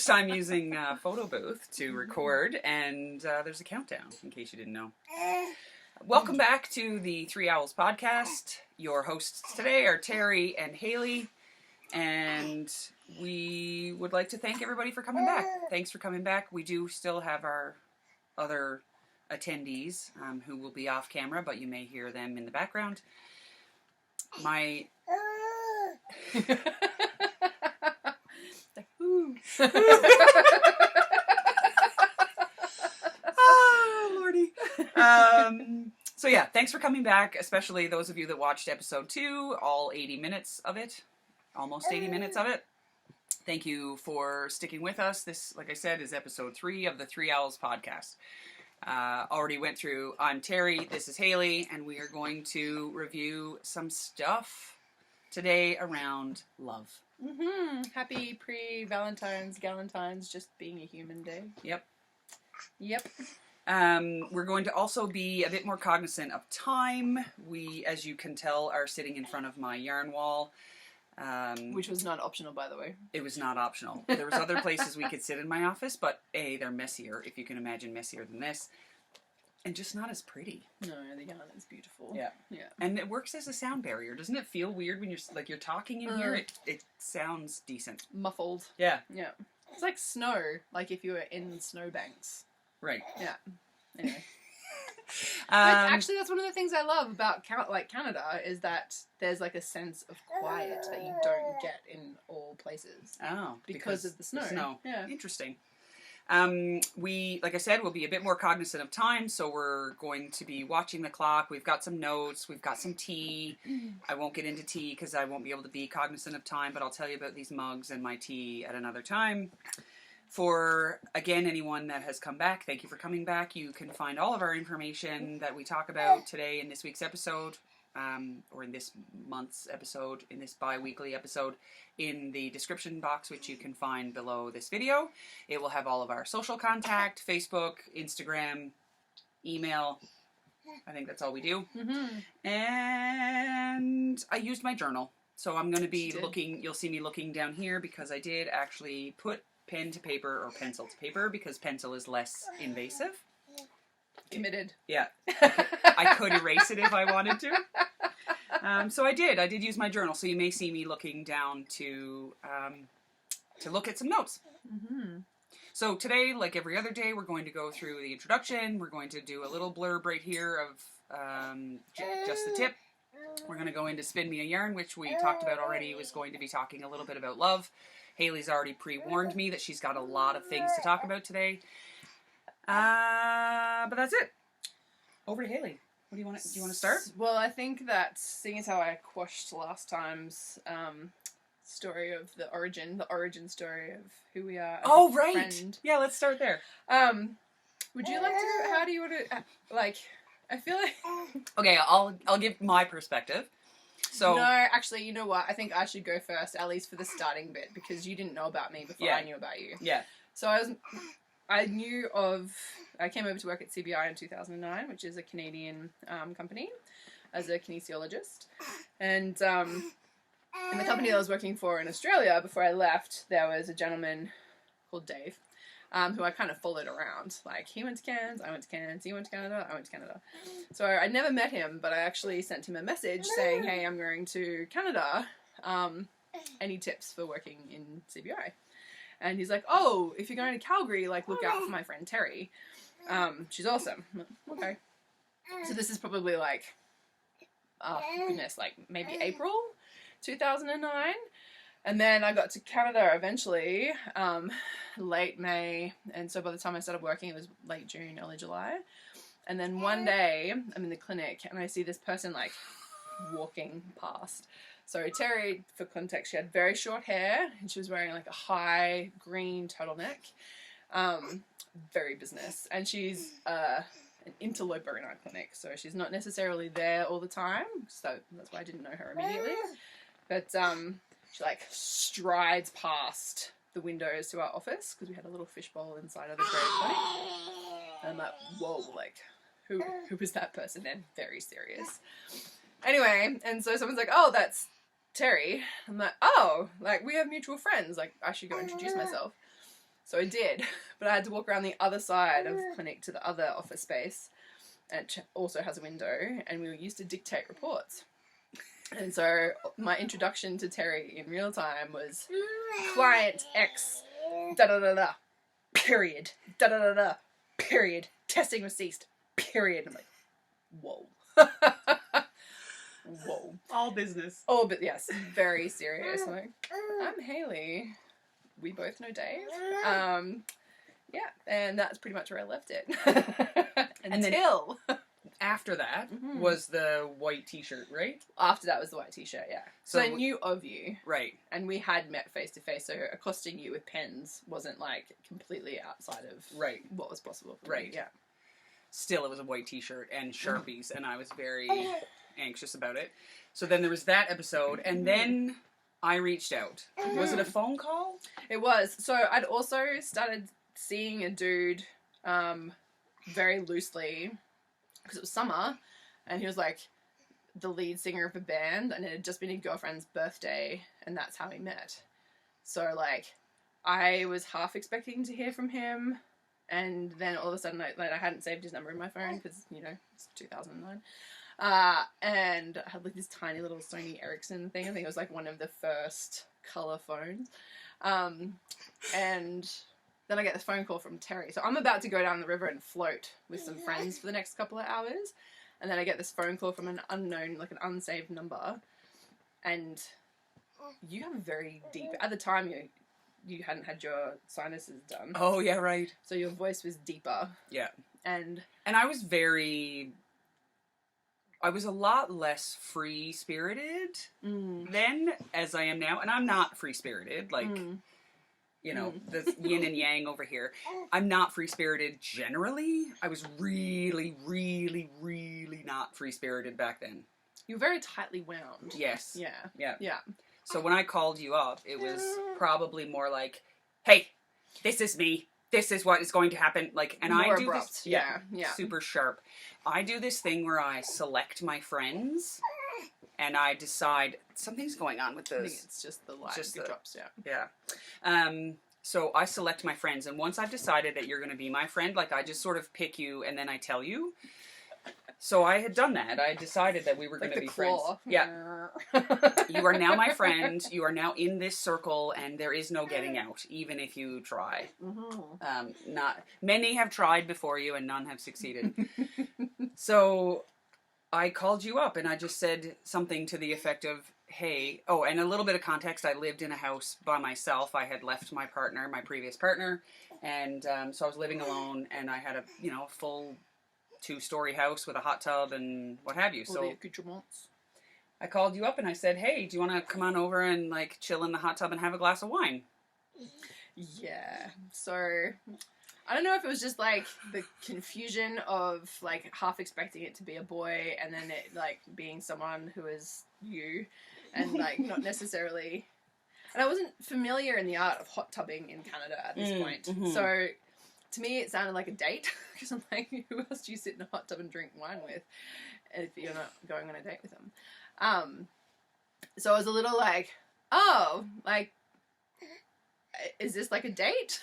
first time using a photo booth to record, and there's a countdown, in case you didn't know. Welcome back to the Three Owls podcast. Your hosts today are Terry and Haley, and we would like to thank everybody for coming back. Thanks for coming back. We do still have our other attendees who will be off camera, but you may hear them in the background. My... Oh, Lordy. So yeah, thanks for coming back, especially those of you that watched episode 2, all 80 minutes of it, almost 80 minutes of it. Thank you for sticking with us. This, like I said, is episode 3 of the Three Owls podcast. Already went through, I'm Terry, this is Haley, and we are going to review some stuff today around love. Mm-hmm. Happy pre-Valentine's, Galentine's, just being a human day. Yep. Yep. We're going to also be a bit more cognizant of time. We, as you can tell, are sitting in front of my yarn wall. Which was not optional, by the way. It was not optional. There was other places we could sit in my office, but A, they're messier, if you can imagine messier than this. And just not as pretty. No, the yarn is beautiful. Yeah. Yeah. And it works as a sound barrier. Doesn't it feel weird when you're talking in here? It sounds decent. Muffled. Yeah. Yeah. It's like snow, like if you were in snowbanks. Right. Yeah. Anyway. But actually, that's one of the things I love about Canada is that there's like a sense of quiet that you don't get in all places. Oh. Because of the snow. Yeah. Interesting. We, like I said, will be a bit more cognizant of time, so we're going to be watching the clock. We've got some notes, we've got some tea. I won't get into tea because I won't be able to be cognizant of time, but I'll tell you about these mugs and my tea at another time. For, again, anyone that has come back, thank you for coming back. You can find all of our information that we talk about today in this week's episode, or in this month's episode, in this bi-weekly episode, in the description box, which you can find below this video. It will have all of our social contact, Facebook, Instagram, email. I think that's all we do. Mm-hmm. And I used my journal. So I'm going to be looking, you'll see me looking down here because I did actually put pen to paper or pencil to paper because pencil is less invasive. Committed. Yeah. I could erase it if I wanted to. So I did use my journal, so you may see me looking down to look at some notes. Mm-hmm. So today, like every other day, we're going to go through the introduction. We're going to do a little blurb right here of just the tip. We're going to go into Spin Me a Yarn, which we talked about already, was going to be talking a little bit about love. Haley's already pre-warned me that she's got a lot of things to talk about today. But that's it. Over to Haley. What do you want to start? Well, I think that seeing as how I quashed last time's story of the origin story of who we are. Oh, right. Friend. Yeah, let's start there. Would you like to? How do you want to? Like, I feel like. Okay, I'll give my perspective. So no, actually, you know what? I think I should go first, at least for the starting bit, because you didn't know about me before I knew about you. Yeah. So I came over to work at CBI in 2009, which is a Canadian company, as a kinesiologist. And in the company I was working for in Australia, before I left, there was a gentleman called Dave, who I kind of followed around. Like, he went to Cairns, I went to Cairns, he went to Canada, I went to Canada. So I never met him, but I actually sent him a message saying, hey, I'm going to Canada. Any tips for working in CBI? And he's like, oh, if you're going to Calgary, like, look out for my friend Terri. She's awesome. Okay. So this is probably like, oh goodness, like maybe April 2009. And then I got to Canada eventually, late May. And so by the time I started working, it was late June, early July. And then one day I'm in the clinic and I see this person like walking past. So Terri, for context, she had very short hair and she was wearing like a high green turtleneck. Very business. And she's an interloper in our clinic. So she's not necessarily there all the time. So that's why I didn't know her immediately. But she like strides past the windows to our office because we had a little fishbowl inside of the great clinic. And I'm like, whoa, like, who is that person? They're very serious. Anyway, and so someone's like, oh, that's Terri. I'm like, oh, like, we have mutual friends. Like, I should go introduce myself. So I did, but I had to walk around the other side of the clinic to the other office space. And it also has a window, and we were used to dictate reports. And so my introduction to Terri in real time was client X, da-da-da-da, period, da-da-da-da, period, testing was ceased, period. I'm like, whoa. Whoa. All business. Oh, but yes, very serious. I'm like, I'm Haley. We both know Dave. Yeah, and that's pretty much where I left it. Until after that was the white t-shirt, right? After that was the white t-shirt, yeah. So I knew of you. Right. And we had met face to face, so accosting you with pens wasn't like completely outside of what was possible for me. Yeah. Still, it was a white t-shirt and Sharpies, and I was very anxious about it. So then there was that episode, and then I reached out. Was it a phone call? It was. So I'd also started seeing a dude very loosely, because it was summer, and he was like the lead singer of a band, and it had just been his girlfriend's birthday, and that's how we met. So like I was half expecting to hear from him, and then all of a sudden I hadn't saved his number in my phone because, you know, it's 2009. And I had like this tiny little Sony Ericsson thing. I think it was like one of the first colour phones. And then I get this phone call from Terri. So I'm about to go down the river and float with some friends for the next couple of hours. And then I get this phone call from an unknown, like an unsaved number. And you have a very deep, at the time you hadn't had your sinuses done. Oh, yeah, right. So your voice was deeper. Yeah. And I was a lot less free-spirited then as I am now. And I'm not free-spirited, like, you know, the yin and yang over here. I'm not free-spirited generally. I was really, really, really not free-spirited back then. You were very tightly wound. Yes. Yeah. Yeah. Yeah. So when I called you up, it was probably more like, hey, this is me. This is what is going to happen. Like, and more I do abrupt. this, Yeah. super sharp. I do this thing where I select my friends, and I decide something's going on with I those. think it's just the light drops. Yeah. Yeah. So I select my friends, and once I've decided that you're going to be my friend, like I just sort of pick you, and then I tell you. So I had done that. I decided that we were going to be friends. Yeah. You are now my friend. You are now in this circle, and there is no getting out, even if you try. Not many have tried before you, and none have succeeded. So I called you up, and I just said something to the effect of, hey, oh, and a little bit of context. I lived in a house by myself. I had left my partner, my previous partner, and so I was living alone, and I had a full 2-story house with a hot tub and what have you. All so the accoutrements. I called you up and I said, hey, do you want to come on over and like chill in the hot tub and have a glass of wine? Yeah. So I don't know if it was just like the confusion of like half expecting it to be a boy and then it like being someone who is you and like not necessarily. And I wasn't familiar in the art of hot tubbing in Canada at this point. So to me, it sounded like a date, because I'm like, who else do you sit in a hot tub and drink wine with if you're not going on a date with them? So I was a little like, oh, like, is this like a date?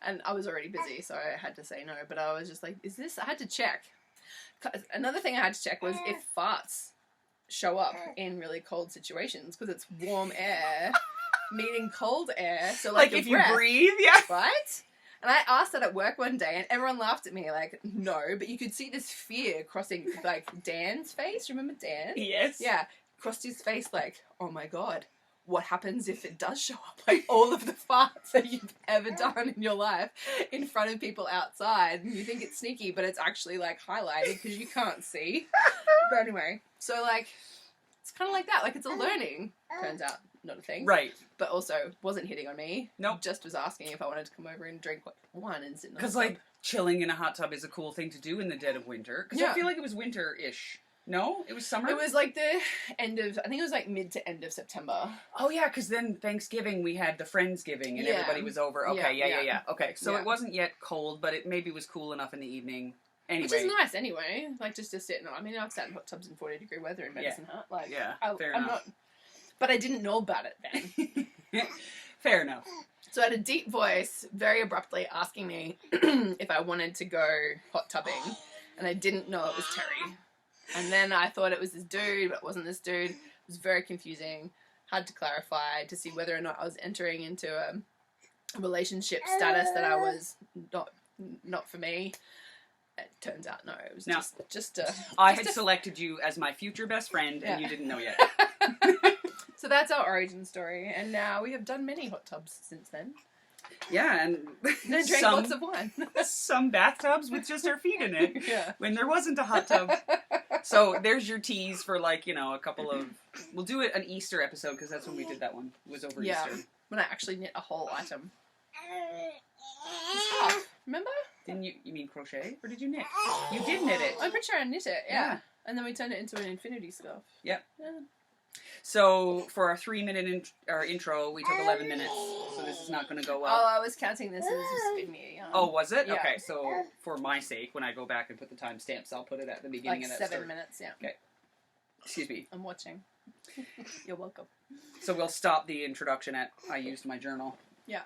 And I was already busy, so I had to say no, but I was just like, is this, I had to check. Another thing I had to check was if farts show up in really cold situations, because it's warm air meeting cold air, so like if breath, you breathe, yeah. right? And I asked that at work one day, and everyone laughed at me, like, no, but you could see this fear crossing, like, Dan's face. Remember Dan? Yes. Yeah. Crossed his face, like, oh my God, what happens if it does show up? Like, all of the farts that you've ever done in your life in front of people outside, and you think it's sneaky, but it's actually, like, highlighted because you can't see. But anyway, so, like, it's kind of like that. Like, it's a learning, turns out. Not a thing. Right. But also wasn't hitting on me. Nope. Just was asking if I wanted to come over and drink wine and sit in the hot tub. Because, like, chilling in a hot tub is a cool thing to do in the dead of winter. Because I feel like it was winter-ish. No? It was summer? It was like the end of, I think it was like mid to end of September. Oh, yeah, because then Thanksgiving we had the Friendsgiving and everybody was over. Okay, yeah. Okay, so it wasn't yet cold, but it maybe was cool enough in the evening. Anyway. Which is nice anyway. Like, just to sit in, I mean, I've sat in hot tubs in 40-degree weather in Medicine Hat. Like, fair enough. But I didn't know about it then. Fair enough. So I had a deep voice, very abruptly asking me if I wanted to go hot tubbing, and I didn't know it was Terry. And then I thought it was this dude, but it wasn't this dude. It was very confusing. Had to clarify to see whether or not I was entering into a relationship status that I was not for me. It turns out no, it was just a. I had selected you as my future best friend, and you didn't know yet. So that's our origin story, and now we have done many hot tubs since then. Yeah, and drank lots of wine. Some bathtubs with just our feet in it. Yeah. When there wasn't a hot tub. So there's your tease for like, a couple of... We'll do it an Easter episode because that's when we did that one. It was over Easter. When I actually knit a whole item. Scarf, remember? Didn't you mean crochet? Or did you knit? You did knit it. I'm pretty sure I knit it, yeah. And then we turned it into an infinity scarf. Yep. Yeah. So for our 3-minute intro, we took 11 minutes. So this is not going to go well. Oh, I was counting this as just being me. Oh, was it? Yeah. Okay, so for my sake, when I go back and put the timestamps, I'll put it at the beginning of that 7 story. minutes, yeah. Okay. Excuse me. I'm watching. You're welcome. So we'll stop the introduction at I used my journal. Yeah.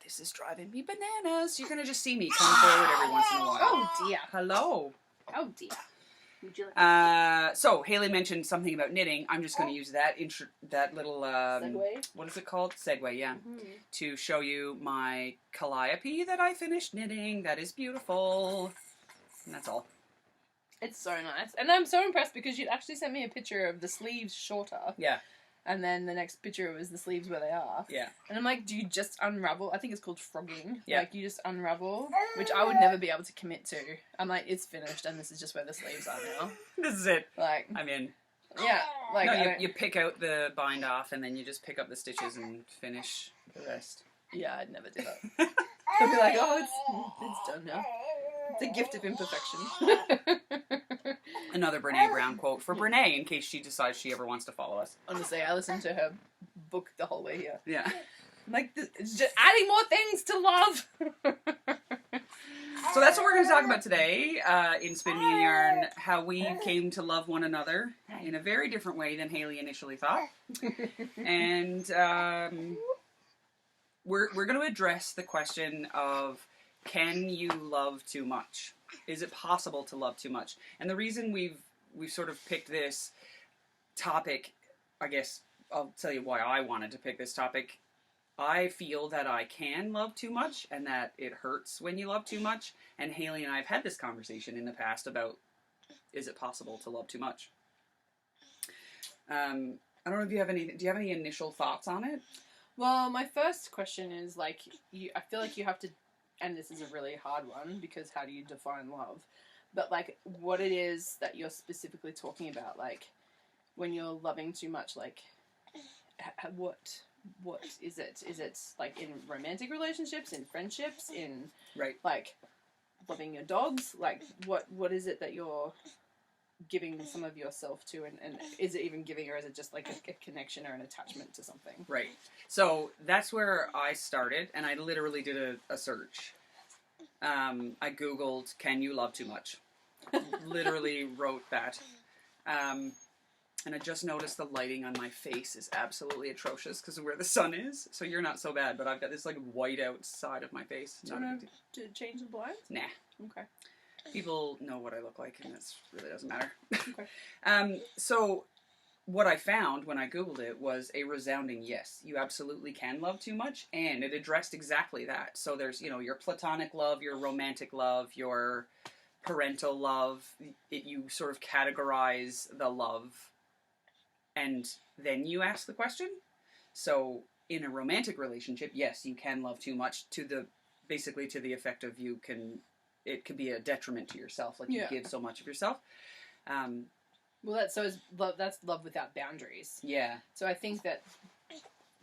This is driving me bananas. You're going to just see me come forward every once in a while. Oh, dear. Hello. Oh, dear. Would you like So Haley mentioned something about knitting. I'm just going to use that little segue? What is it called? Segue, yeah. Mm-hmm. To show you my calliope that I finished knitting. That is beautiful. And that's all. It's so nice. And I'm so impressed because you'd actually sent me a picture of the sleeves shorter. Yeah. And then the next picture was the sleeves where they are. Yeah. And I'm like, do you just unravel? I think it's called frogging. Yeah. Like, you just unravel, which I would never be able to commit to. I'm like, it's finished, and this is just where the sleeves are now. This is it. Like, I'm in. yeah. Like, No, you pick out the bind off, and then you just pick up the stitches and finish the rest. Yeah, I'd never do that. I'd be like, oh, it's done now. It's a gift of imperfection. Another Brené Brown quote for Brené, in case she decides she ever wants to follow us. Honestly, I listened to her book the whole way here. Yeah. I'm like, it's just adding more things to love. So that's what we're going to talk about today in Spin Me a Yarn, how we came to love one another in a very different way than Haley initially thought. And we're going to address the question of, can you love too much? Is it possible to love too much? And the reason we've sort of picked this topic, I guess I'll tell you why I wanted to pick this topic. I feel that I can love too much and that it hurts when you love too much. And Haley and I have had this conversation in the past about, is it possible to love too much? I don't know if you have do you have any initial thoughts on it? Well, my first question is, like, I feel like you have to, and this is a really hard one, because how do you define love? But, like, what it is that you're specifically talking about, like, when you're loving too much, like, what is it? Is it, like, in romantic relationships, in friendships, in, right, like, loving your dogs? Like, what is it that you're giving some of yourself to, and is it even giving, or is it just like a connection or an attachment to something? Right. So that's where I started, and I literally did a search. I Googled, can you love too much? Literally wrote that. And I just noticed the lighting on my face is absolutely atrocious because of where the sun is. So you're not so bad, but I've got this like white out side of my face. Do you want to change the blinds? Nah. Okay. People know what I look like, and it really doesn't matter. Okay. So what I found when I Googled it was a resounding yes. You absolutely can love too much, and it addressed exactly that. So there's, your platonic love, your romantic love, your parental love. You sort of categorize the love, and then you ask the question. So in a romantic relationship, yes, you can love too much basically to the effect of it could be a detriment to yourself, like you give so much of yourself. Well, that's love without boundaries. Yeah. So I think that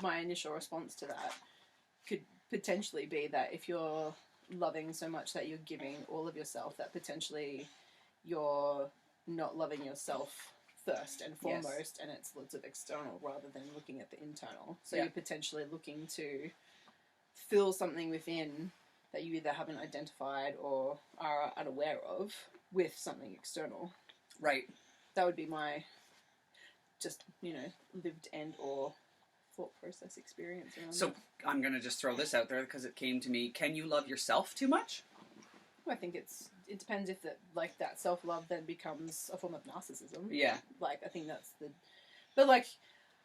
my initial response to that could potentially be that if you're loving so much that you're giving all of yourself, that potentially you're not loving yourself first and foremost, and it's lots of external rather than looking at the internal. So you're potentially looking to fill something within that you either haven't identified or are unaware of with something external. Right. That would be my just, lived and or thought process experience around So that. I'm going to just throw this out there because it came to me. Can you love yourself too much? I think it depends if that self-love then becomes a form of narcissism. Yeah. Like, I think that's but like,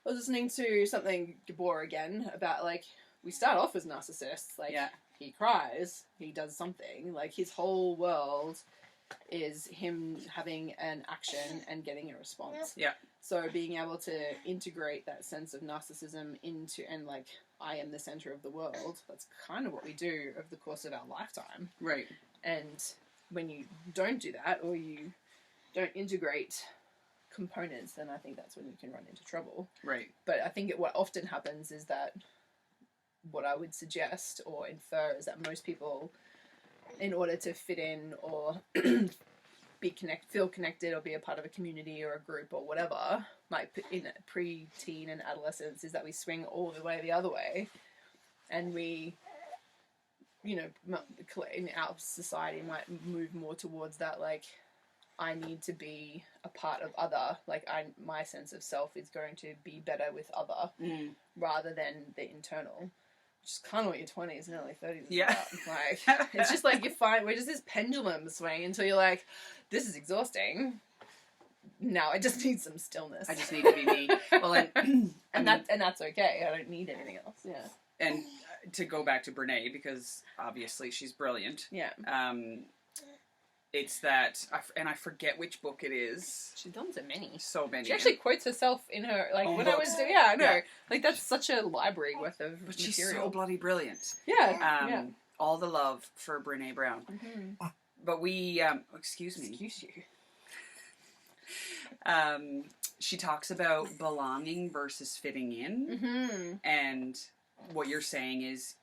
I was listening to something Gabor again about, like, we start off as narcissists. Like, Yeah. he cries, he does something. Like, his whole world is him having an action and getting a response. Yeah. So being able to integrate that sense of narcissism into, and like, I am the center of the world, that's kind of what we do over the course of our lifetime. Right. And when you don't do that, or you don't integrate components, then I think that's when you can run into trouble. Right. But I think what often happens is that what I would suggest or infer is that most people, in order to fit in or feel connected or be a part of a community or a group or whatever, like in pre-teen and adolescence, is that we swing all the way the other way, and we, you know, in our society might move more towards that, like, I need to be a part of other, like, my sense of self is going to be better with other, rather than the internal, which is kind of what your 20s and early 30s is about. Like, it's just like, we're just this pendulum swing until you're like, this is exhausting. Now I just need some stillness. I just need to be me. Well, and that's okay. I don't need anything else. Yeah. And to go back to Brené, because obviously she's brilliant. Yeah. It's that, and I forget which book it is. She's done so many. So many. She actually quotes herself in her, like, when books. I know. Yeah. Like, that's such a library worth of But material. she's so bloody brilliant. Yeah. All the love for Brené Brown. Mm-hmm. But we, excuse me. Excuse you. She talks about belonging versus fitting in. Mm-hmm. And what you're saying is,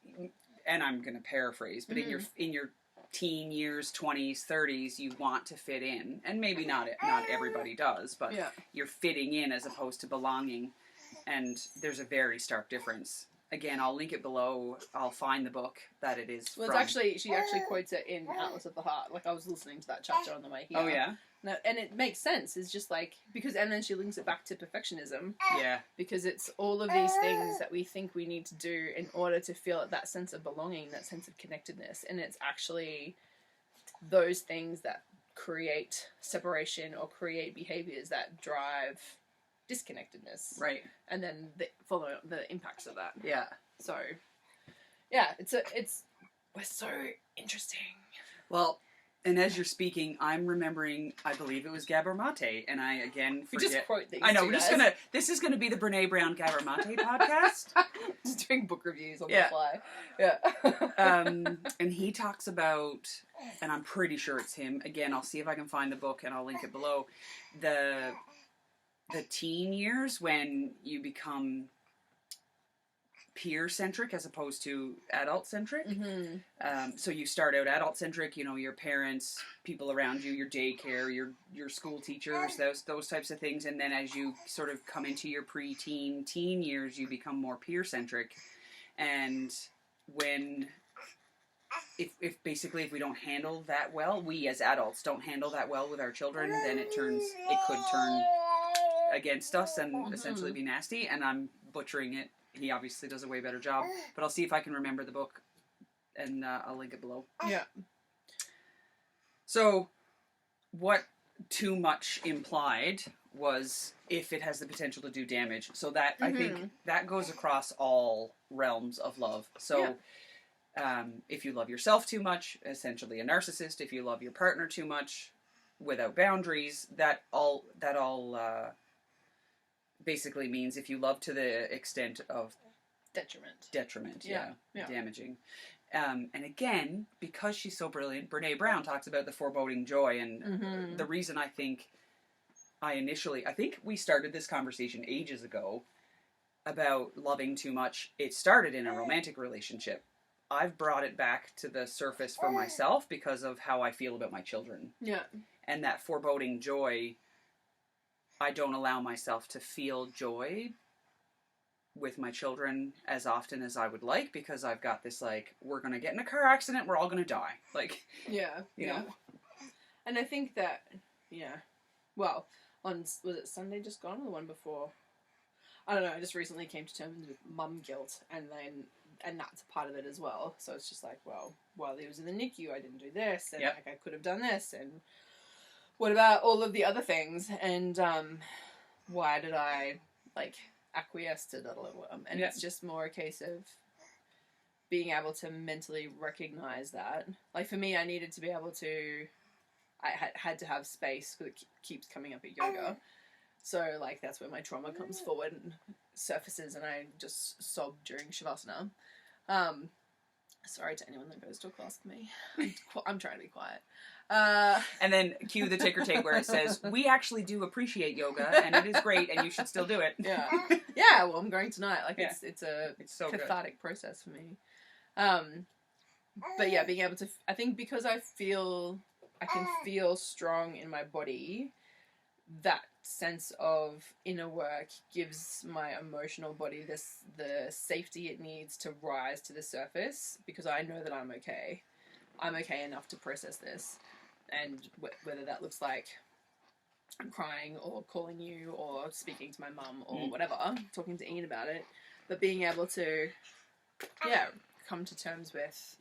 and I'm going to paraphrase, but in your teen years, 20s, 30s, you want to fit in, and maybe not everybody does, but you're fitting in as opposed to belonging, and there's a very stark difference. Again, I'll link it below. I'll find the book that it is Well, from. she actually quotes it in Atlas of the Heart. Like, I was listening to that chapter on the way here. Oh, yeah? No, and it makes sense. It's just like, and then she links it back to perfectionism. Yeah. Because it's all of these things that we think we need to do in order to feel that sense of belonging, that sense of connectedness. And it's actually those things that create separation or create behaviors that drive disconnectedness. Right. And then follow the impacts of that. Yeah. So, yeah, we're so interesting. Well, and as you're speaking, I'm remembering, I believe it was Gabor Maté, and I again forget. We just quote these. I know, this is gonna be the Brené Brown Gabor Maté podcast. Just doing book reviews on the fly. Yeah. And he talks about, and I'm pretty sure it's him, again, I'll see if I can find the book and I'll link it below, the teen years when you become peer-centric as opposed to adult-centric. Mm-hmm. So you start out adult-centric, you know, your parents, people around you, your daycare, your school teachers, those types of things. And then as you sort of come into your teen years, you become more peer-centric. And if we don't handle that well, we as adults don't handle that well with our children, then it could turn against us and essentially be nasty. And I'm butchering it. He obviously does a way better job, but I'll see if I can remember the book, and I'll link it below. Yeah. So, what too much implied was if it has the potential to do damage. So that, I think, that goes across all realms of love. So, if you love yourself too much, essentially a narcissist. If you love your partner too much, without boundaries, that all basically means if you love to the extent of detriment, damaging. And again, because she's so brilliant, Brené Brown talks about the foreboding joy, and the reason I think we started this conversation ages ago about loving too much. It started in a romantic relationship. I've brought it back to the surface for myself because of how I feel about my children. Yeah. And that foreboding joy, I don't allow myself to feel joy with my children as often as I would like, because I've got this, like, we're going to get in a car accident, we're all going to die. Like, you know. And I think that, well, was it Sunday just gone or the one before? I don't know, I just recently came to terms with mum guilt, and that's a part of it as well. So it's just like, well, while he was in the NICU, I didn't do this, and Yep. like I could have done this, and what about all of the other things? And why did I like acquiesce to that? And Yeah. it's just more a case of being able to mentally recognize that. Like for me, I needed to be able to. I had to have space because it keeps coming up at yoga. So, like, that's where my trauma comes forward and surfaces, and I just sob during Shavasana. Sorry to anyone that goes to a class with me. I'm trying to be quiet. And then cue the ticker tape where it says, we actually do appreciate yoga, and it is great, and you should still do it. Yeah. Yeah, well, I'm going tonight. Like, Yeah. it's a so cathartic process for me. But yeah, being able to, I think because I can feel strong in my body, that sense of inner work gives my emotional body the safety it needs to rise to the surface, because I know that I'm okay. I'm okay enough to process this, and whether that looks like I'm crying or calling you or speaking to my mum or whatever, talking to Ian about it, but being able to, come to terms with,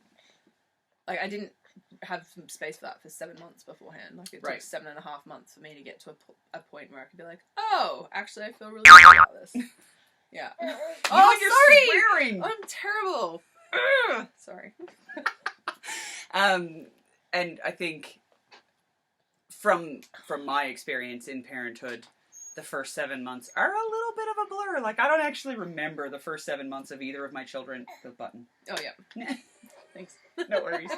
like, I didn't have some space for that for 7 months beforehand. Like, it took 7.5 months for me to get to a point where I could be like, oh, actually, I feel really good about this. Yeah. Oh, you're swearing! I'm terrible. Sorry. And I think from my experience in parenthood, the first 7 months are a little bit of a blur. Like, I don't actually remember the first 7 months of either of my children. The button. Oh, yeah. Thanks. No worries.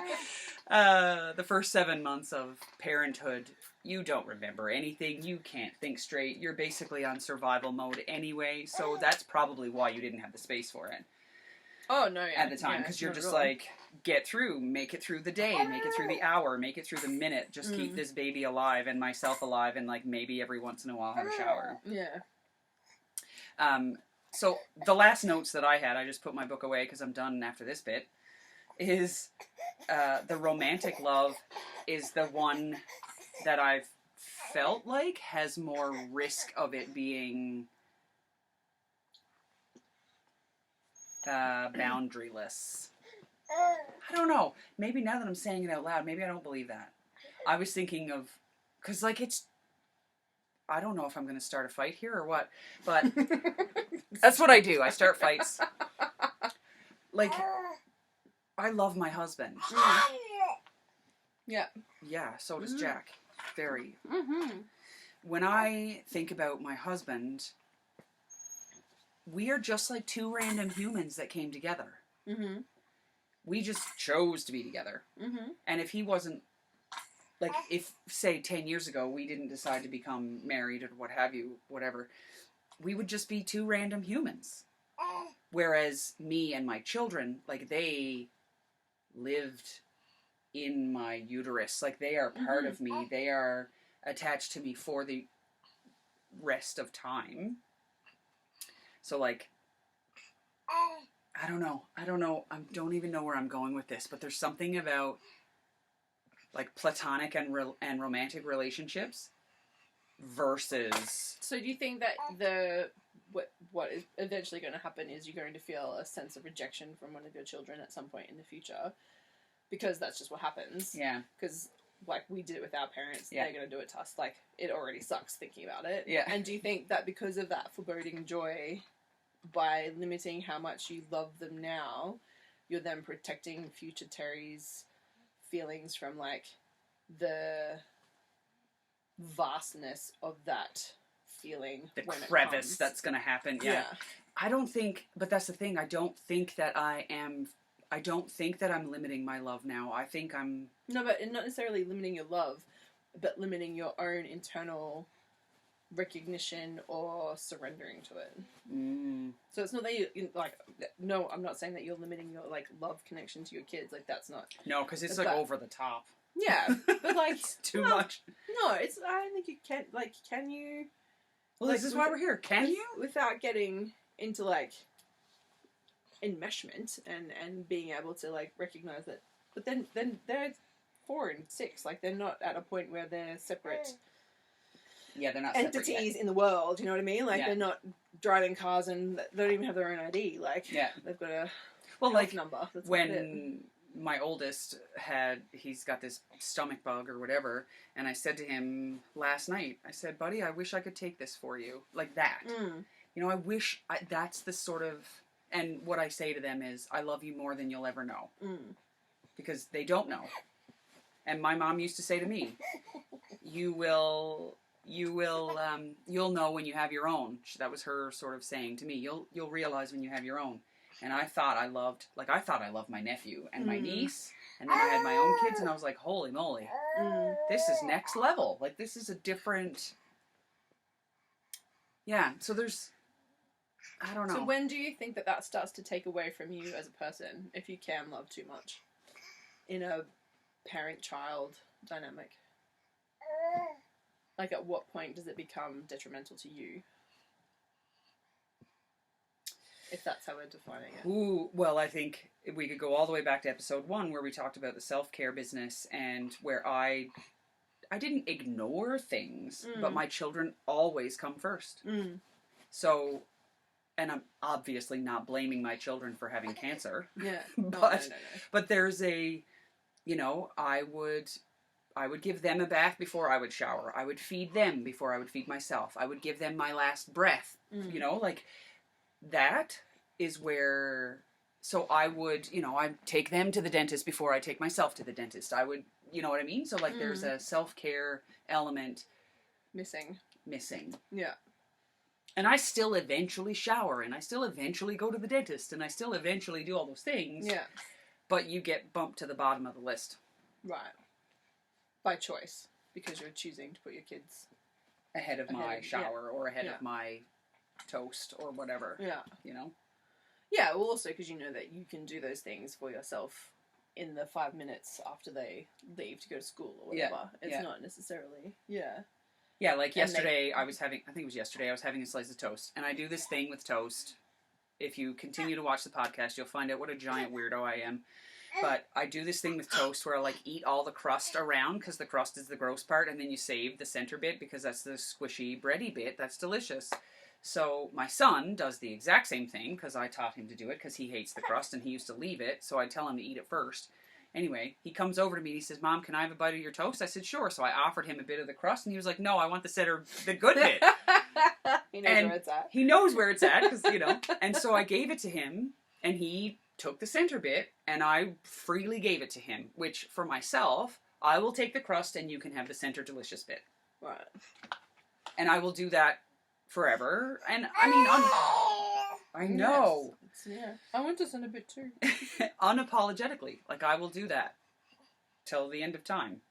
The first 7 months of parenthood, you don't remember anything. You can't think straight. You're basically on survival mode anyway, so that's probably why you didn't have the space for it. Oh, no, yeah. At the time, because you're just like, get through, make it through the day, make it through the hour, make it through the minute, just keep this baby alive and myself alive, and like maybe every once in a while have a shower. Yeah. So the last notes that I had, I just put my book away because I'm done after this bit, is the romantic love is the one that I've felt like has more risk of it being boundaryless. I don't know. Maybe now that I'm saying it out loud, maybe I don't believe that. I was thinking of, because like I don't know if I'm going to start a fight here or what, but that's what I do. I start fights. Like, I love my husband. Yeah. Yeah, so does Jack. Very. Mm-hmm. When I think about my husband, we are just like two random humans that came together. Mm-hmm. We just chose to be together. Mm-hmm. And if he wasn't, like, if, say, 10 years ago, we didn't decide to become married or what have you, whatever, we would just be two random humans. Whereas me and my children, like, they lived in my uterus. Like, they are part of me. They are attached to me for the rest of time. So, like, I don't know. I don't even know where I'm going with this, but there's something about, like, platonic and romantic relationships versus... So do you think that what is eventually going to happen is you're going to feel a sense of rejection from one of your children at some point in the future? Because that's just what happens. Yeah. Because, like, we did it with our parents, Yeah. they're going to do it to us. Like, it already sucks thinking about it. Yeah. And do you think that because of that foreboding joy, by limiting how much you love them now, you're then protecting future Terri's feelings from, like, the vastness of that feeling, the when crevice it comes. that's going to happen. Yeah. I don't think, but that's the thing, I don't think that I'm limiting my love now. I think I'm... No, but not necessarily limiting your love, but limiting your own internal recognition or surrendering to it. So it's not that you like, no, I'm not saying that you're limiting your, like, love connection to your kids. Like, that's not... No, because it's, like, over the top. Yeah, but, like... Too much. No, it's... I don't think you can... Like, can you... Well, like, this is why we're here. Can you? Without getting into, like, enmeshment and being able to, like, recognize that... But then they're 4 and 6. Like, they're not at a point where they're separate Yeah, they're not separate entities yet. in the world. You know what I mean? Like Yeah. they're not driving cars and they don't even have their own ID. Like Yeah. they've got a Well, health like number. That's about it. when my oldest he's got this stomach bug or whatever, and I said to him last night, I said, buddy, I wish I could take this for you. Like that. You know, that's the sort of, and what I say to them is, I love you more than you'll ever know. Because they don't know. And my mom used to say to me, you'll know when you have your own. That was her sort of saying to me, you'll realize when you have your own. And I thought I loved my nephew and my niece, and then I had my own kids, and I was like, holy moly, this is next level. Like, this is a different, yeah, so there's, I don't know. So when do you think that starts to take away from you as a person, if you can love too much in a parent-child dynamic? Like, at what point does it become detrimental to you? If that's how we're defining it. Ooh, well, I think we could go all the way back to episode 1 where we talked about the self-care business, and where I didn't ignore things, but my children always come first. So, and I'm obviously not blaming my children for having cancer. Yeah. But there's a, you know, I would give them a bath before I would shower. I would feed them before I would feed myself. I would give them my last breath. You know, like, that is where, so I would, you know, I'd take them to the dentist before I take myself to the dentist. I would, you know what I mean? So, like, there's a self-care element Missing. Yeah. And I still eventually shower, and I still eventually go to the dentist, and I still eventually do all those things. Yeah. But you get bumped to the bottom of the list. Right. By choice. Because you're choosing to put your kids ahead of my shower or ahead of my toast or whatever. Yeah. You know? Yeah, well, also because you know that you can do those things for yourself in the 5 minutes after they leave to go to school or whatever. It's not necessarily... Yeah. Yeah, like yesterday, I was having a slice of toast. And I do this thing with toast. If you continue to watch the podcast, you'll find out what a giant weirdo I am. But I do this thing with toast where I, like, eat all the crust around, because the crust is the gross part, and then you save the center bit, because that's the squishy, bready bit. That's delicious. So my son does the exact same thing, because I taught him to do it, because he hates the crust, and he used to leave it, so I tell him to eat it first. Anyway, he comes over to me and he says, Mom, can I have a bite of your toast? I said, sure. So I offered him a bit of the crust, and he was like, no, I want the center, the good bit. He knows where it's at. He knows where it's at, because, you know. And so I gave it to him, and he took the center bit, and I freely gave it to him, which, for myself, I will take the crust, and you can have the center delicious bit. Right. And I will do that forever. And, I mean, I know. Yes. Yeah. I want to send a bit too. Unapologetically. Like, I will do that. Till the end of time.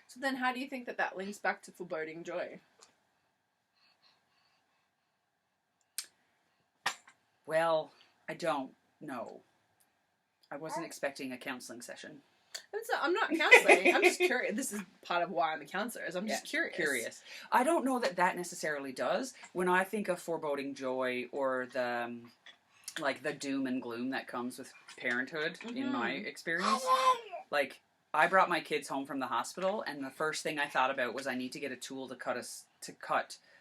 So then how do you think that links back to foreboding joy? Well, I don't know. I wasn't expecting a counseling session. I'm not counseling. I'm just curious. This is part of why I'm a counselor, is I'm just curious. I don't know that necessarily does. When I think of foreboding joy or the doom and gloom that comes with parenthood, in my experience, like, I brought my kids home from the hospital, and the first thing I thought about was I need to get a tool to cut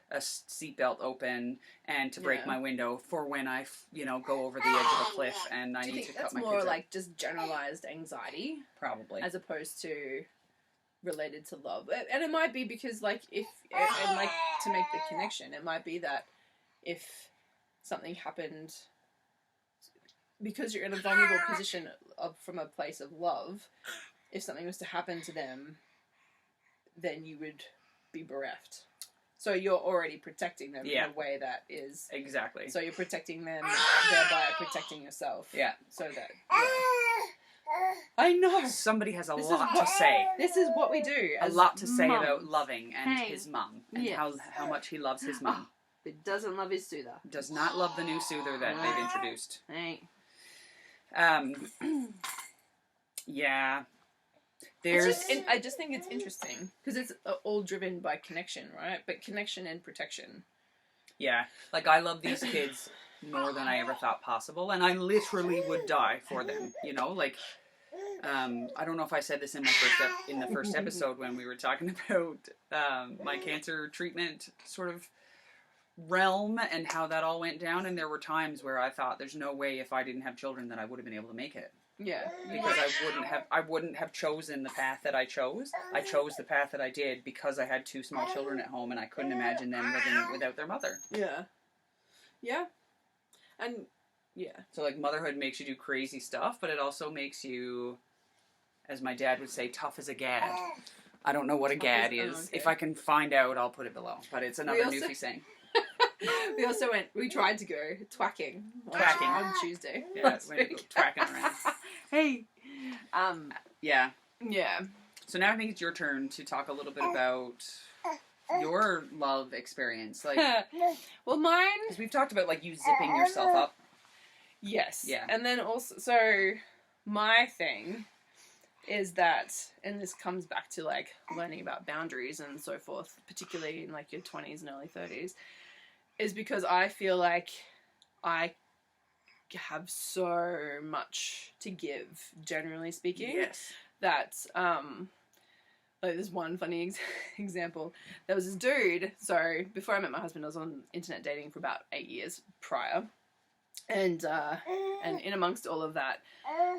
a seatbelt open and to break my window for when I, go over the edge of a cliff and I need to cut my kids. That's more like just generalized anxiety, probably, as opposed to related to love. And it might be because, like, to make the connection, it might be that if something happened, because you're in a vulnerable position from a place of love, if something was to happen to them, then you would be bereft. So you're already protecting them in a way that is... Exactly. So you're protecting them, thereby protecting yourself. Yeah. So that... Yeah. I know. Somebody has a lot to say. This is what we do. A lot to say about loving and his mum. And how much he loves his mum. But doesn't love his soother. Does not love the new soother that they've introduced. Hey. Yeah. I just think it's interesting because it's all driven by connection, right? But connection and protection. Yeah, like, I love these kids more than I ever thought possible, and I literally would die for them. Like, I don't know if I said this in the first episode when we were talking about my cancer treatment sort of realm and how that all went down. And there were times where I thought, there's no way if I didn't have children that I would have been able to make it. Yeah. Because I wouldn't have chosen the path that I chose. I chose the path that I did because I had 2 small children at home and I couldn't imagine them living without their mother. Yeah. Yeah. And yeah. So like motherhood makes you do crazy stuff, but it also makes you, as my dad would say, tough as a gad. I don't know what a gad is. Okay. If I can find out, I'll put it below. But it's another Newfie saying. We tried to go twacking on Tuesday. Yeah, we went twacking around. Hey. Yeah. Yeah. So now I think it's your turn to talk a little bit about your love experience. Like, well, mine... because we've talked about, like, you zipping yourself up. Yes. Yeah. And then also, so my thing is that, and this comes back to, like, learning about boundaries and so forth, particularly in, like, your 20s and early 30s, is because I feel like I have so much to give, generally speaking. Yes. That, like, there's one funny example. There was this dude, so before I met my husband, I was on internet dating for about 8 years prior. And in amongst all of that,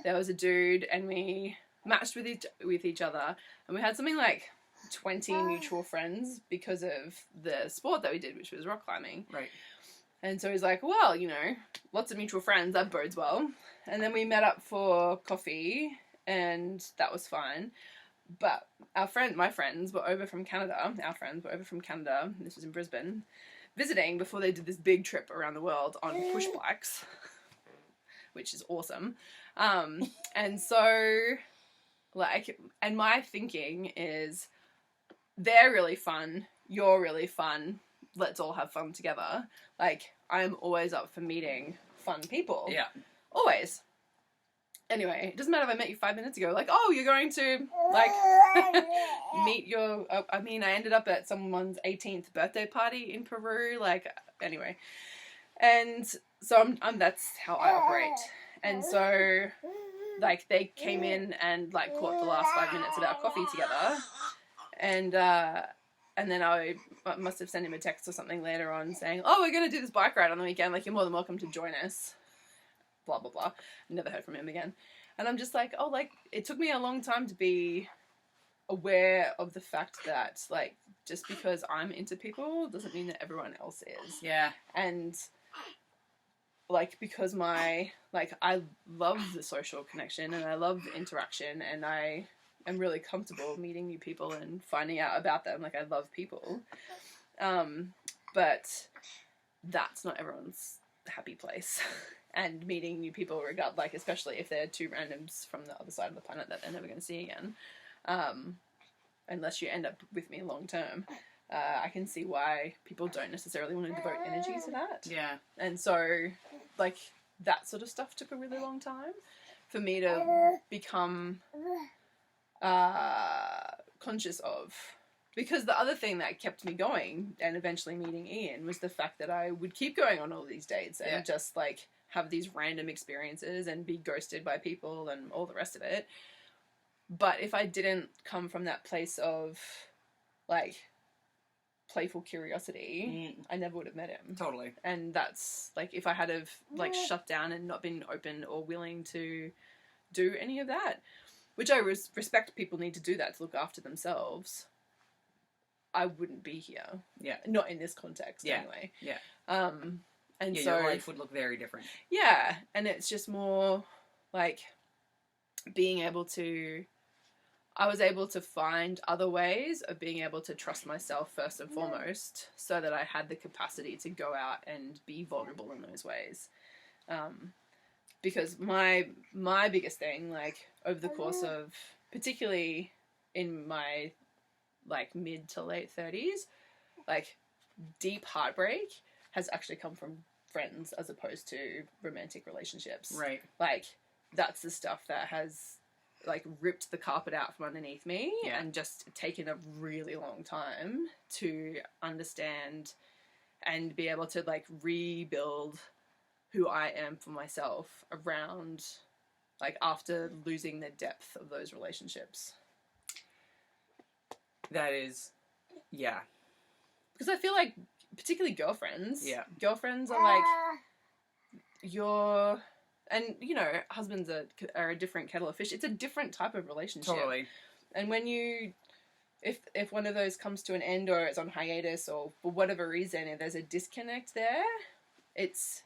there was a dude, and we matched with each other, and we had something like 20 mutual friends because of the sport that we did, which was rock climbing. Right. And so he's like, well, you know, lots of mutual friends, that bodes well. And then we met up for coffee, and that was fine. But my friends were over from Canada. This was in Brisbane, visiting before they did this big trip around the world on push bikes, which is awesome. And so, like, and my thinking is, they're really fun, you're really fun, let's all have fun together. Like, I'm always up for meeting fun people. Yeah. Always. Anyway, it doesn't matter if I met you 5 minutes ago, like, oh, you're going to, like, meet your, I ended up at someone's 18th birthday party in Peru, like, anyway. And so that's how I operate. And so, like, they came in and, like, caught the last 5 minutes of our coffee together. And then I must have sent him a text or something later on saying, oh, we're going to do this bike ride on the weekend, like, you're more than welcome to join us. Blah, blah, blah. Never heard from him again. And I'm just like, oh, like, it took me a long time to be aware of the fact that, like, just because I'm into people doesn't mean that everyone else is. Yeah. And, like, because I love the social connection and I love the interaction and I am really comfortable meeting new people and finding out about them. Like, I love people. But that's not everyone's happy place. And meeting new people, like, especially if they're 2 randoms from the other side of the planet that they're never going to see again, unless you end up with me long term, I can see why people don't necessarily want to devote energy to that. Yeah. And so, like, that sort of stuff took a really long time for me to become conscious of. Because the other thing that kept me going and eventually meeting Ian was the fact that I would keep going on all these dates and just, like, have these random experiences and be ghosted by people and all the rest of it. But if I didn't come from that place of, like, playful curiosity, I never would have met him. Totally. And that's, like, if I had have, like, shut down and not been open or willing to do any of that, which I respect people need to do that to look after themselves, I wouldn't be here. Yeah. Not in this context, anyway. Yeah. And so your life would look very different. Yeah, and it's just more like I was able to find other ways of being able to trust myself first and foremost, so that I had the capacity to go out and be vulnerable in those ways. Because my biggest thing, like, over the course of, particularly in my, like, mid to late 30s, like, deep heartbreak has actually come from friends as opposed to romantic relationships. Right. Like, that's the stuff that has, like, ripped the carpet out from underneath me and just taken a really long time to understand and be able to, like, rebuild who I am for myself around like after losing the depth of those relationships. That is, yeah. Because I feel like, particularly girlfriends, Yeah. girlfriends are like and you know, husbands are a different kettle of fish. It's a different type of relationship. Totally. And when you, if one of those comes to an end or it's on hiatus or for whatever reason, if there's a disconnect there, it's,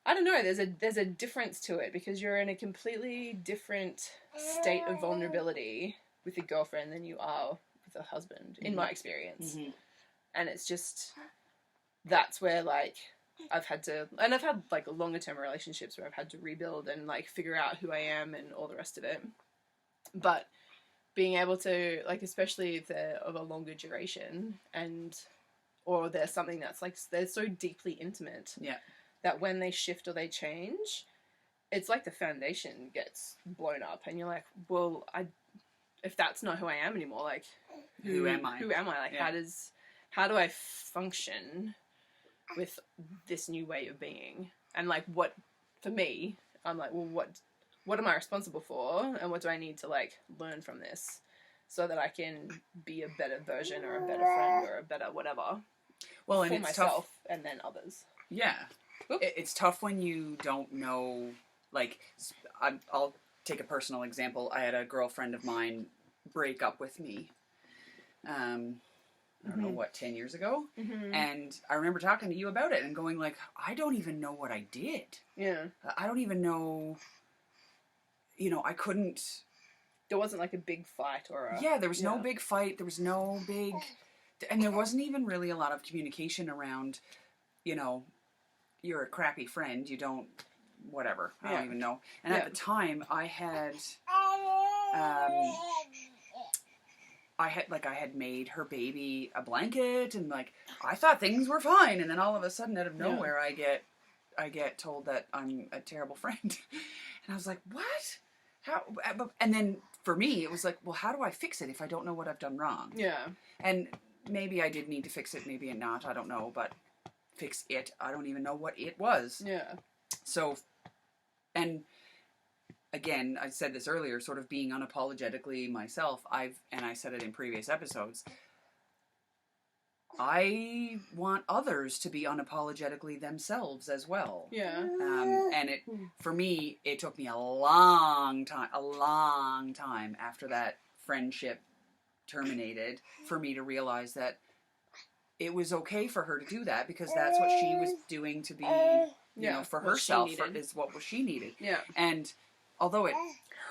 I don't know, there's a difference to it because you're in a completely different state of vulnerability with a girlfriend than you are with a husband, in my experience. Mm-hmm. And it's just, that's where, like, I've had like longer term relationships where I've had to rebuild and like figure out who I am and all the rest of it. But being able to, like, especially if they're of a longer duration or there's something that's like, they're so deeply intimate. Yeah. That when they shift or they change, it's like the foundation gets blown up and you're like, well, if that's not who I am anymore, like, Who am I? Who am I? Like, how do I function with this new way of being? And like, what, for me, I'm like, well, what am I responsible for? And what do I need to like learn from this so that I can be a better version or a better friend or a better whatever well, and for it's myself tough. And then others. Yeah. It's tough when you don't know, like, I'll take a personal example. I had a girlfriend of mine break up with me, I don't know, 10 years ago? Mm-hmm. And I remember talking to you about it and going like, I don't even know what I did. Yeah. I don't even know, I couldn't. There wasn't like a big fight or a... Yeah, there was no big fight. There was no big, and there wasn't even really a lot of communication around, you're a crappy friend, you don't, whatever, I don't even know. And at the time, I had made her baby a blanket, and like, I thought things were fine, and then all of a sudden, out of nowhere, I get told that I'm a terrible friend. And I was like, what? How? And then for me, it was like, well, how do I fix it if I don't know what I've done wrong? Yeah. And maybe I did need to fix it, maybe not, I don't know, but fix it, I don't even know what it was. Yeah. So, and again, I said this earlier, sort of being unapologetically myself, I said it in previous episodes, I want others to be unapologetically themselves as well. Yeah. And for me, it took me a long time after that friendship terminated for me to realize that it was okay for her to do that because that's what she was doing to be, for herself, is what she needed. Yeah. And although it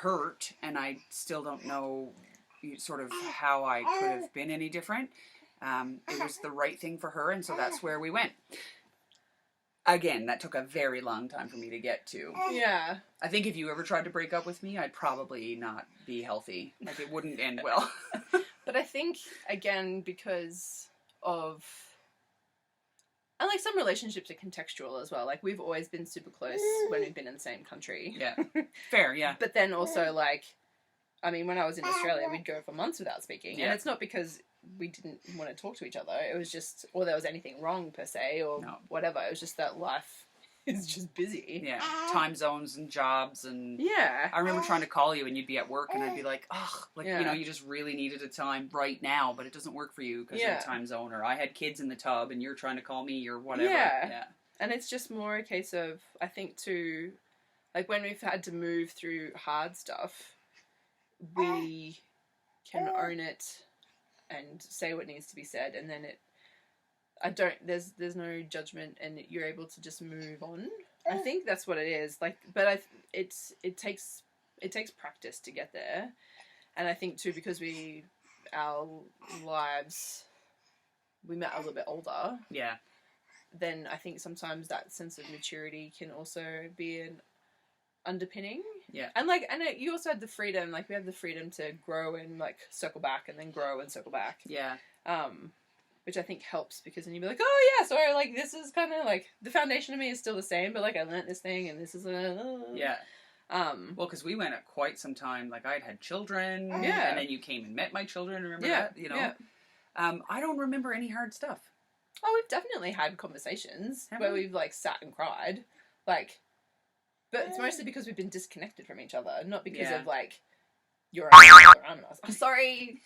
hurt, and I still don't know sort of how I could have been any different, it was the right thing for her, and so that's where we went. Again, that took a very long time for me to get to. Yeah. I think if you ever tried to break up with me, I'd probably not be healthy. Like, it wouldn't end well. But I think, again, because of... And, like, some relationships are contextual as well. Like, we've always been super close when we've been in the same country. Yeah. Fair, yeah. But then also, like, I mean, when I was in Australia, we'd go for months without speaking. Yeah. And it's not because we didn't want to talk to each other. It was just, or there was anything wrong, per se, or whatever. It was just that life is just busy. Yeah. Time zones and jobs and... Yeah. I remember trying to call you and you'd be at work and I'd be like, ugh, like, you just really needed a time right now, but it doesn't work for you because you're a time zone, or I had kids in the tub and you're trying to call me or whatever. Yeah. And it's just more a case of, I think, too, like, when we've had to move through hard stuff, we can own it and say what needs to be said, and then there's no judgment, and you're able to just move on. I think that's what it is. Like, but it takes practice to get there, and I think too, because our lives, we met a little bit older. Yeah. Then I think sometimes that sense of maturity can also be an underpinning. Yeah. And you also had the freedom, like, we had the freedom to grow and, like, circle back and then grow and circle back. Yeah. Which I think helps, because then you'd be like, oh yeah, so like, this is kind of like, the foundation of me is still the same, but like, I learnt this thing and this is yeah. Well, because we went at quite some time, like, I'd had children. Yeah. And then you came and met my children, remember that? Yeah. I don't remember any hard stuff. Oh, we've definitely had conversations where we've, like, sat and cried. Like, But it's mostly because we've been disconnected from each other, not because Yeah. of, like, you're a male or I'm not. I'm sorry.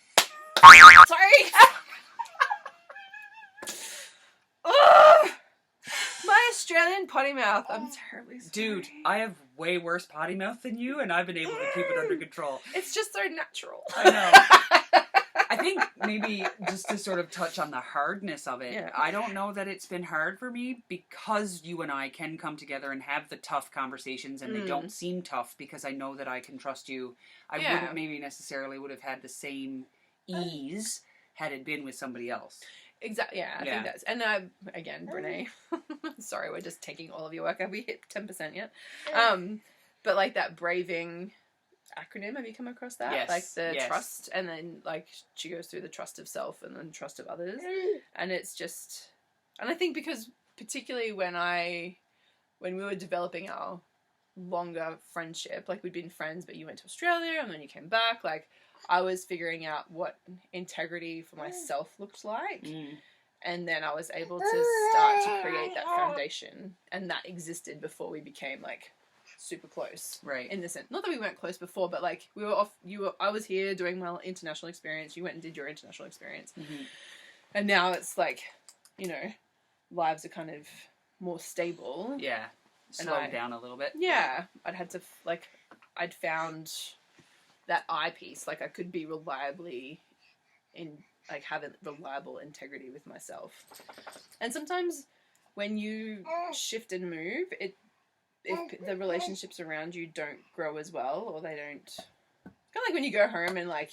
Sorry. Ugh! My Australian potty mouth. I'm terribly sorry. Dude, I have way worse potty mouth than you, and I've been able to keep it under control. It's just so natural. I know. I think maybe just to sort of touch on the hardness of it, Yeah. I don't know that it's been hard for me because you and I can come together and have the tough conversations, and they don't seem tough because I know that I can trust you. I wouldn't maybe necessarily would have had the same ease had it been with somebody else. Exactly. Yeah, I think that's... And, again, Brené, sorry, we're just taking all of your work. Have we hit 10% yet? But, like, that braving acronym, have you come across that? Yes. Like, the trust, and then, like, she goes through the trust of self and then trust of others. And it's just... And I think because, particularly when we were developing our longer friendship, like, we'd been friends, but you went to Australia, and then you came back, like... I was figuring out what integrity for myself looked like. And then I was able to start to create that foundation. And that existed before we became, like, super close. Right. In the sense. Not that we weren't close before, but, like, we were off... I was here doing my international experience. You went and did your international experience. Mm-hmm. And now it's, like, you know, lives are kind of more stable. Yeah. Slowed down a little bit. Yeah. I'd found... that eyepiece, like I could be reliably have a reliable integrity with myself. And sometimes when you shift and move, if the relationships around you don't grow as well, or they don't, kind of like when you go home and like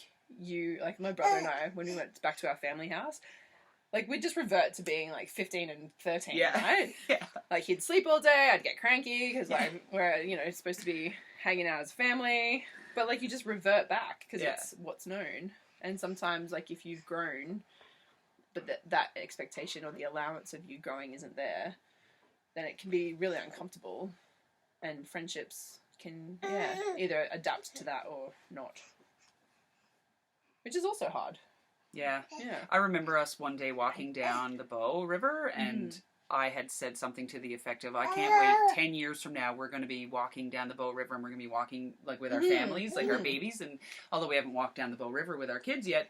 my brother and I, when we went back to our family house, like we'd just revert to being like 15 and 13, right? Yeah. Like he'd sleep all day, I'd get cranky because like we're, supposed to be hanging out as family. But, like, you just revert back because it's what's known. And sometimes, like, if you've grown, but that expectation or the allowance of you growing isn't there, then it can be really uncomfortable. And friendships can, either adapt to that or not. Which is also hard. Yeah. Yeah. I remember us one day walking down the Bow River, and I had said something to the effect of, I can't wait 10 years from now, we're going to be walking down the Bow River, and we're going to be walking, like, with our families, like our babies, and although we haven't walked down the Bow River with our kids yet,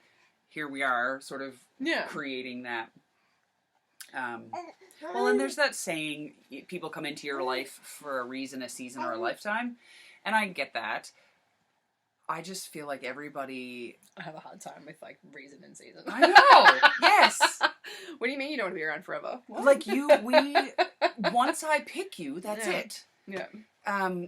here we are, sort of creating that. Well, and there's that saying, people come into your life for a reason, a season, or a lifetime, and I get that. I just feel like everybody... I have a hard time with, like, reason and season. I know! Yes! What do you mean you don't want to be around forever? What? Like, once I pick you, that's it. Yeah.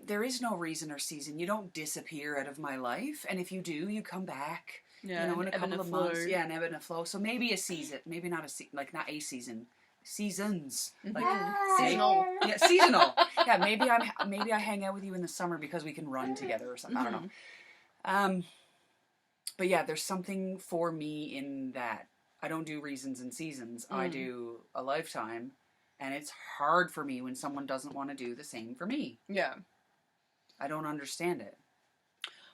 There is no reason or season. You don't disappear out of my life, and if you do, you come back. Yeah, in a couple of months. Yeah, an ebb and a flow. So maybe a season. Maybe not not a season. Seasons. Like, seasonal. Yeah, seasonal. Yeah, maybe I hang out with you in the summer because we can run together or something. I don't know. But yeah, there's something for me in that. I don't do reasons and seasons. I do a lifetime, and it's hard for me when someone doesn't want to do the same for me. Yeah. I don't understand it.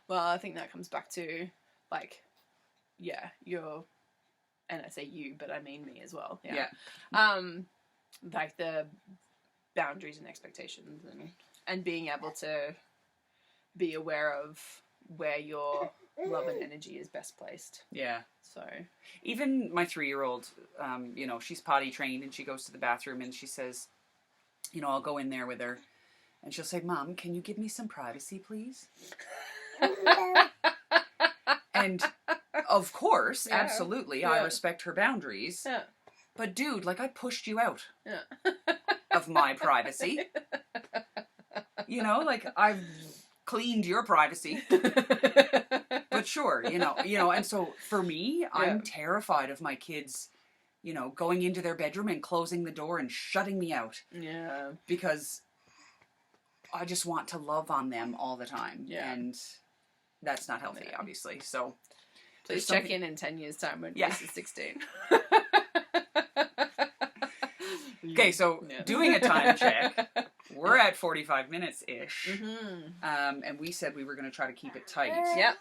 Well, I think that comes back to, like, and I say you, but I mean me as well. Yeah. Like the boundaries and expectations and being able to be aware of where your love and energy is best placed. Yeah. So even my 3-year-old, she's potty trained and she goes to the bathroom and she says, I'll go in there with her and she'll say, Mom, can you give me some privacy, please? And of course, absolutely, I respect her boundaries. Yeah. But dude, like, I pushed you out of my privacy. Like, I've cleaned your privacy. But sure, and so for me, I'm terrified of my kids, going into their bedroom and closing the door and shutting me out. Yeah. Because I just want to love on them all the time. Yeah. And that's not healthy, obviously. So please check in 10 years' time when Grace is 16. Okay, so doing a time check, we're at 45 minutes-ish. And we said we were going to try to keep it tight. Yep.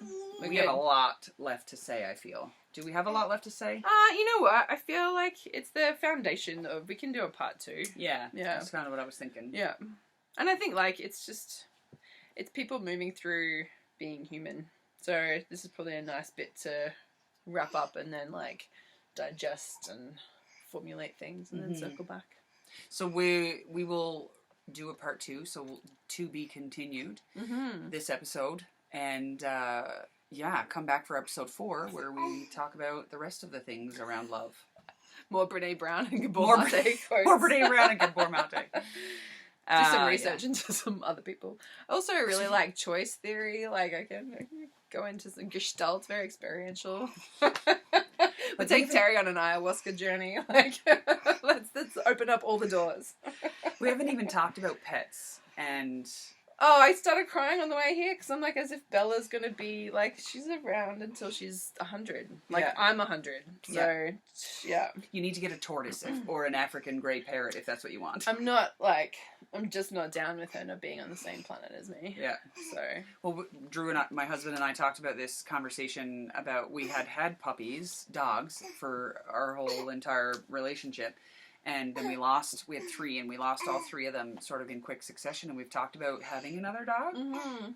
We have a lot left to say, I feel. Do we have a lot left to say? You know what? I feel like it's the foundation of, we can do a part 2. Yeah. That's kind of what I was thinking. Yeah. And I think, like, it's just, it's people moving through being human. So this is probably a nice bit to wrap up and then like digest and formulate things and then circle back. So we will do a part 2, so to be continued this episode, and come back for episode 4 where we talk about the rest of the things around love. More Brené Brown and Gabor Maté quotes. More Brené Brown and Gabor Maté. Do some research into some other people. Also, really like choice theory. Like I can go into some Gestalt, very experiential. We'll take Terri on an ayahuasca journey. Like, let's open up all the doors. We haven't even talked about pets, and oh, I started crying on the way here because I'm like, as if Bella's gonna be like, she's around until she's 100. Like I'm 100. So yeah, you need to get a tortoise or an African grey parrot if that's what you want. I'm just not down with her not being on the same planet as me. Yeah. So well, Drew and my husband and I talked about this conversation about we had puppies, dogs for our whole entire relationship. And then we had 3, and we lost all 3 of them sort of in quick succession. And we've talked about having another dog.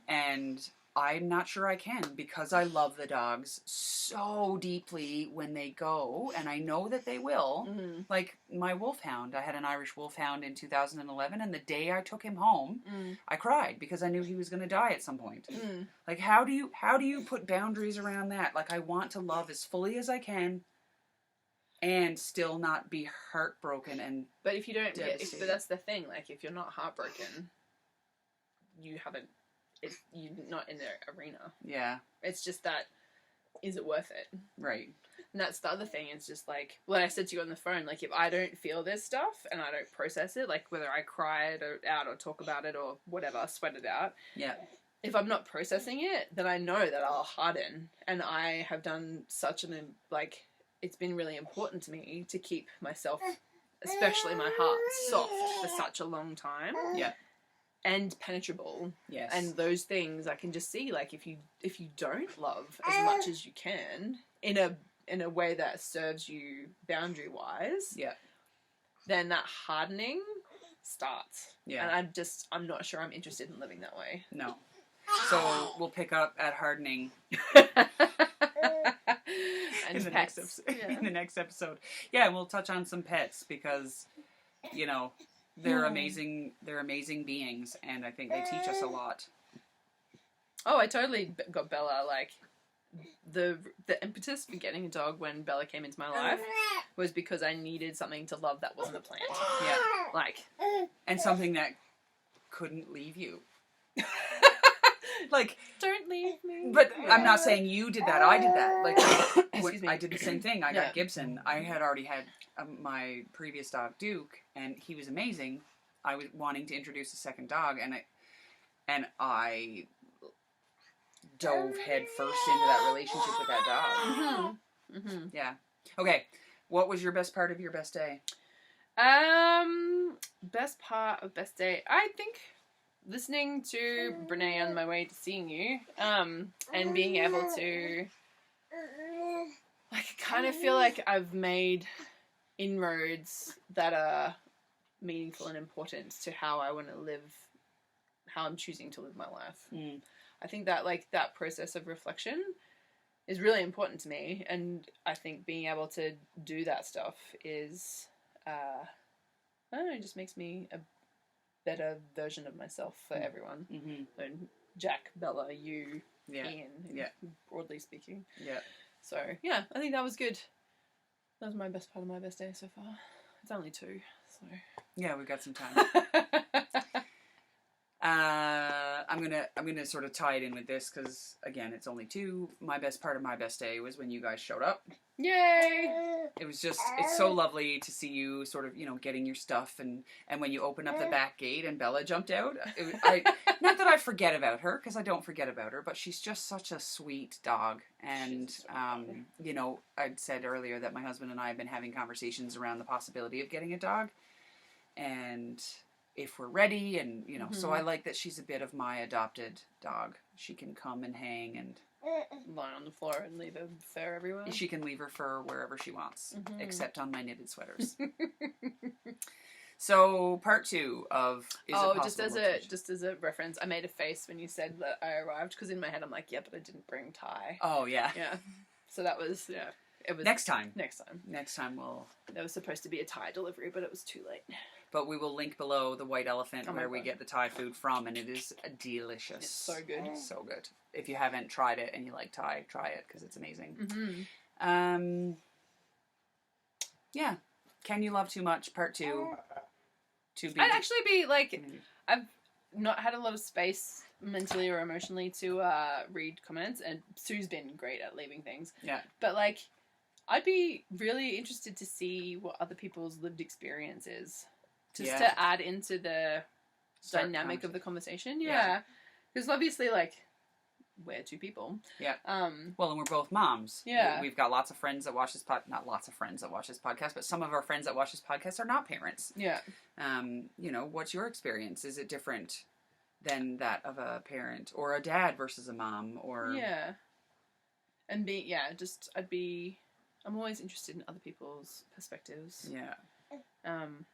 And I'm not sure I can because I love the dogs so deeply when they go. And I know that they will. Like my wolfhound. I had an Irish wolfhound in 2011. And the day I took him home, I cried because I knew he was going to die at some point. Like how do you put boundaries around that? Like I want to love as fully as I can. And still not be heartbroken and but if you don't but that's the thing, like if you're not heartbroken, you're not in the arena. Yeah. It's just that, is it worth it? Right. And that's the other thing, is just like what I said to you on the phone, like if I don't feel this stuff and I don't process it, like whether I cry it out or talk about it or whatever, sweat it out. Yeah. If I'm not processing it, then I know that I'll harden. And I have done such it's been really important to me to keep myself, especially my heart, soft for such a long time. Yeah. And penetrable. Yes. And those things I can just see, like if you don't love as much as you can in a way that serves you boundary wise, then that hardening starts. Yeah. And I'm not sure I'm interested in living that way. No. So we'll pick up at hardening. And in the next episode. Yeah, and we'll touch on some pets because, they're amazing. They're amazing beings, and I think they teach us a lot. Oh, I totally got Bella. Like the impetus for getting a dog when Bella came into my life was because I needed something to love that wasn't a plant. Yeah, and something that couldn't leave you. Like, don't leave me. But I'm not saying you did that. I did that. Like, I did the same thing. I got Gibson. I had already had my previous dog, Duke, and he was amazing. I was wanting to introduce a second dog, and I dove head first into that relationship with that dog. Yeah. Okay. What was your best part of your best day? Best part of best day, I think listening to Brené on my way to seeing you, and being able to, like, kind of feel like I've made inroads that are meaningful and important to how I want to live, how I'm choosing to live my life. I think that, like, that process of reflection is really important to me, and I think being able to do that stuff is, I don't know, it just makes me a better version of myself for everyone. So Jack, Bella, you, Ian, broadly speaking. Yeah. So, yeah, I think that was good. That was my best part of my best day so far. It's only 2, so... Yeah, we've got some time. I'm gonna sort of tie it in with this because again, it's only 2. My best part of my best day was when you guys showed up. Yay! It's so lovely to see you sort of, getting your stuff and when you opened up the back gate and Bella jumped out. Not that I forget about her because I don't forget about her, but she's just such a sweet dog. And, I'd said earlier that my husband and I have been having conversations around the possibility of getting a dog. And if we're ready and, so I like that she's a bit of my adopted dog. She can come and hang and lie on the floor and leave her fur everywhere. She can leave her fur wherever she wants, except on my knitted sweaters. So part 2 of Is It Possible? Just as a reference, I made a face when you said that I arrived, because in my head I'm like, yeah, but I didn't bring tie. Oh yeah. Yeah. So that was it was Next time we'll. There was supposed to be a Thai delivery, but it was too late. But we will link below the White Elephant Oh my where we God. get the Thai food from, and it is delicious. It's so good. So good. If you haven't tried it and you like Thai, try it because it's amazing. Mm-hmm. Yeah. Can You Love Too Much? Part 2. To be. I'd actually be like, I've not had a lot of space mentally or emotionally to read comments, and Sue's been great at leaving things. Yeah. But like, I'd be really interested to see what other people's lived experience is, just to add into the dynamic of the conversation. Yeah, because obviously, like, we're two people. Yeah. Well, and we're both moms. Yeah. We've got lots of friends that watch this not lots of friends that watch this podcast, but some of our friends that watch this podcast are not parents. Yeah. You know, what's your experience? Is it different than that of a parent or a dad versus a mom or? Yeah. And I'm always interested in other people's perspectives. Yeah.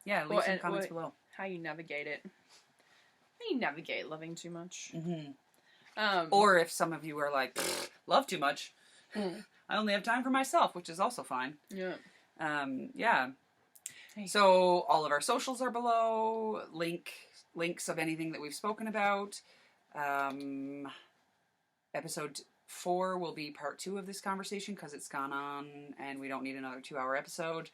Yeah, leave some comments below. How you navigate it. How you navigate loving too much. Mm-hmm. Or if some of you are like, love too much, I only have time for myself, which is also fine. Yeah. Yeah. Hey. So all of our socials are below. Links of anything that we've spoken about. Episode 4 will be part 2 of this conversation because it's gone on and we don't need another 2-hour episode.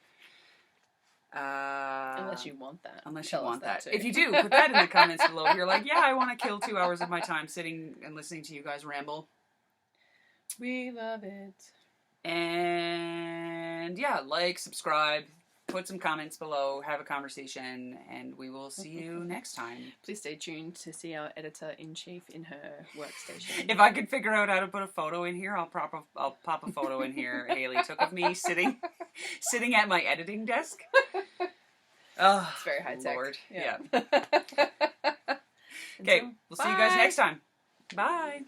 Unless you want that. Unless you want that. Too. If you do, put that in the comments below. If you're like, yeah, I want to kill 2 hours of my time sitting and listening to you guys ramble. We love it. And yeah, like, subscribe, put some comments below, have a conversation, and we will see you next time. Please stay tuned to see our editor-in-chief in her workstation. If I could figure out how to put a photo in here, I'll pop a photo in here Haley took of me sitting at my editing desk. Oh, it's very high tech. Lord. Yeah. Okay, we'll see you guys next time. Bye.